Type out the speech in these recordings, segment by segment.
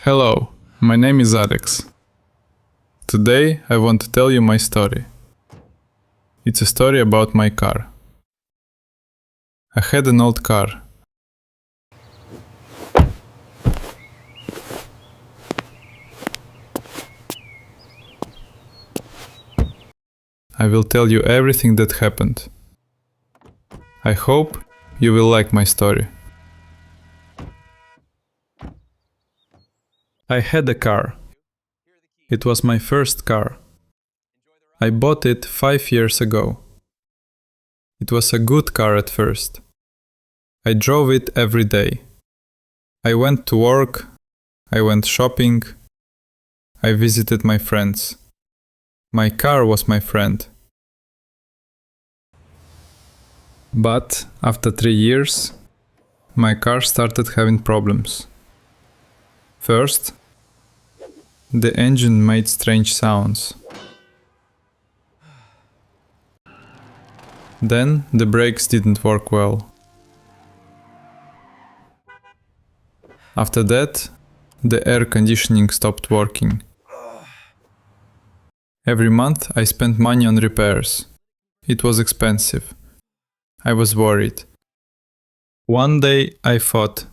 Hello, my name is Alex. Today I want to tell you my story. It's a story about my car. I had an old car. I will tell you everything that happened. I hope you will like my story. I had a car. It was my first car. I bought it 5 years ago. It was a good car at first. I drove it every day. I went to work, I went shopping, I visited my friends. My car was my friend. But after 3 years, my car started having problems. First, the engine made strange sounds. Then the brakes didn't work well. After that, the air conditioning stopped working. Every month I spent money on repairs. It was expensive. I was worried. One day I thought,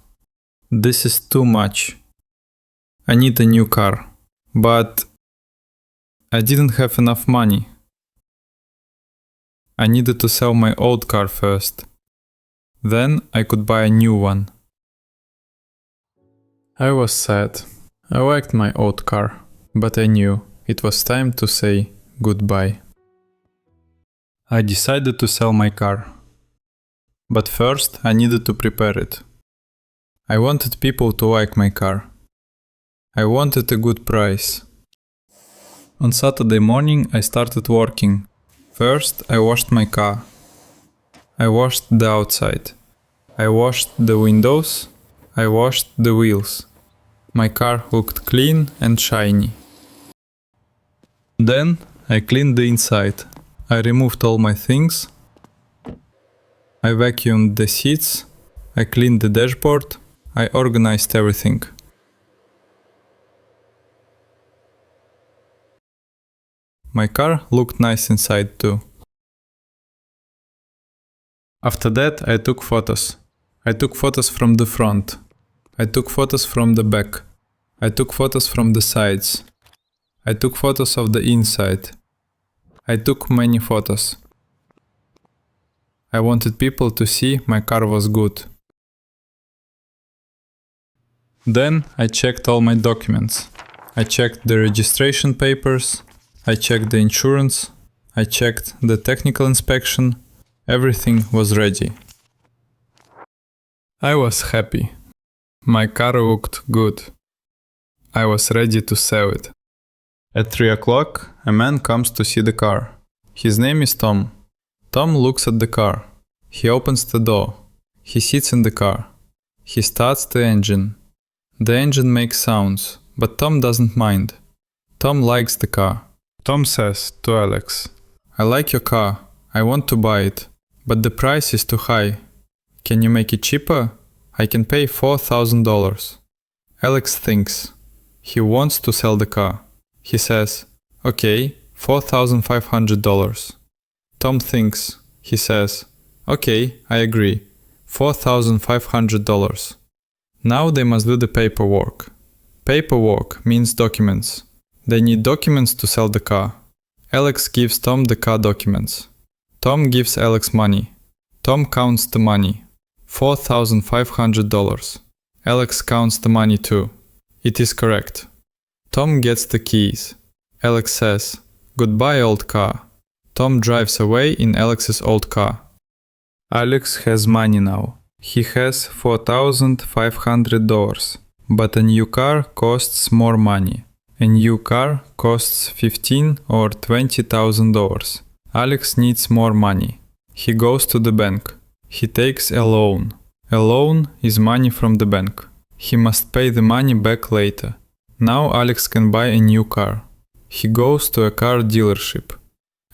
this is too much. I need a new car. But I didn't have enough money. I needed to sell my old car first. Then I could buy a new one. I was sad. I liked my old car, but I knew it was time to say goodbye. I decided to sell my car. But first I needed to prepare it. I wanted people to like my car. I wanted a good price. On Saturday morning I started working. First I washed my car. I washed the outside. I washed the windows. I washed the wheels. My car looked clean and shiny. Then I cleaned the inside. I removed all my things. I vacuumed the seats. I cleaned the dashboard. I organized everything. My car looked nice inside too. After that I took photos. I took photos from the front. I took photos from the back. I took photos from the sides. I took photos of the inside. I took many photos. I wanted people to see my car was good. Then I checked all my documents. I checked the registration papers. I checked the insurance, I checked the technical inspection, everything was ready. I was happy. My car looked good. I was ready to sell it. At 3 o'clock, a man comes to see the car. His name is Tom. Tom looks at the car. He opens the door. He sits in the car. He starts the engine. The engine makes sounds, but Tom doesn't mind. Tom likes the car. Tom says to Alex, I like your car, I want to buy it, but the price is too high. Can you make it cheaper? I can pay $4,000. Alex thinks. He wants to sell the car. He says, okay, $4,500. Tom thinks. He says, okay, I agree, $4,500. Now they must do the paperwork. Paperwork means documents. They need documents to sell the car. Alex gives Tom the car documents. Tom gives Alex money. Tom counts the money. $4,500. Alex counts the money too. It is correct. Tom gets the keys. Alex says, goodbye old car. Tom drives away in Alex's old car. Alex has money now. He has $4,500. But a new car costs more money. A new car costs $15,000 or $20,000. Alex needs more money. He goes to the bank. He takes a loan. A loan is money from the bank. He must pay the money back later. Now Alex can buy a new car. He goes to a car dealership.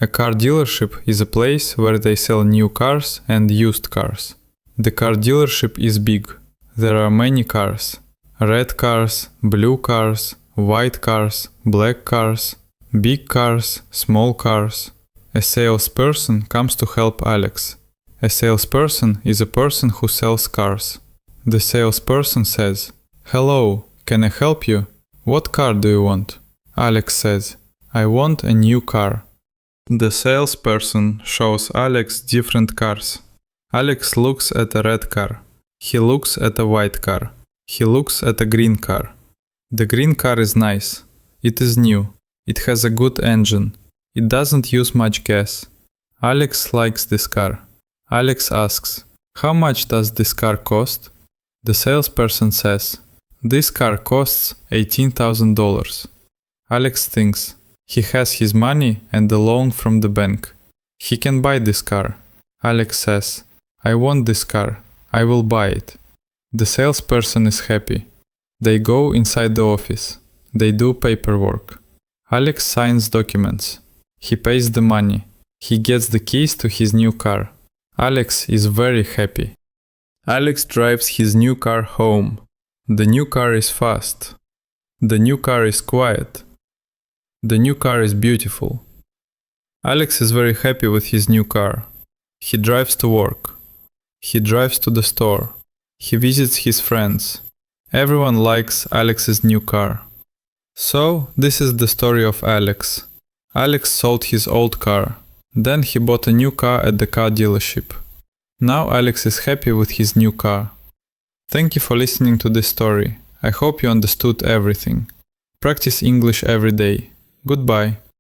A car dealership is a place where they sell new cars and used cars. The car dealership is big. There are many cars. red cars, blue cars, white cars, black cars, big cars, small cars. A salesperson comes to help Alex. A salesperson is a person who sells cars. The salesperson says, "Hello, can I help you? What car do you want?" Alex says, "I want a new car." The salesperson shows Alex different cars. Alex looks at a red car. He looks at a white car. He looks at a green car. The green car is nice. It is new. It has a good engine. It doesn't use much gas. Alex likes this car. Alex asks, "How much does this car cost?" The salesperson says, "This car costs $18,000. Alex thinks, he has his money and a loan from the bank. He can buy this car. Alex says, "I want this car. I will buy it." The salesperson is happy. They go inside the office. They do paperwork. Alex signs documents. He pays the money. He gets the keys to his new car. Alex is very happy. Alex drives his new car home. The new car is fast. The new car is quiet. The new car is beautiful. Alex is very happy with his new car. He drives to work. He drives to the store. He visits his friends. Everyone likes Alex's new car. So, this is the story of Alex. Alex sold his old car. Then he bought a new car at the car dealership. Now Alex is happy with his new car. Thank you for listening to this story. I hope you understood everything. Practice English every day. Goodbye.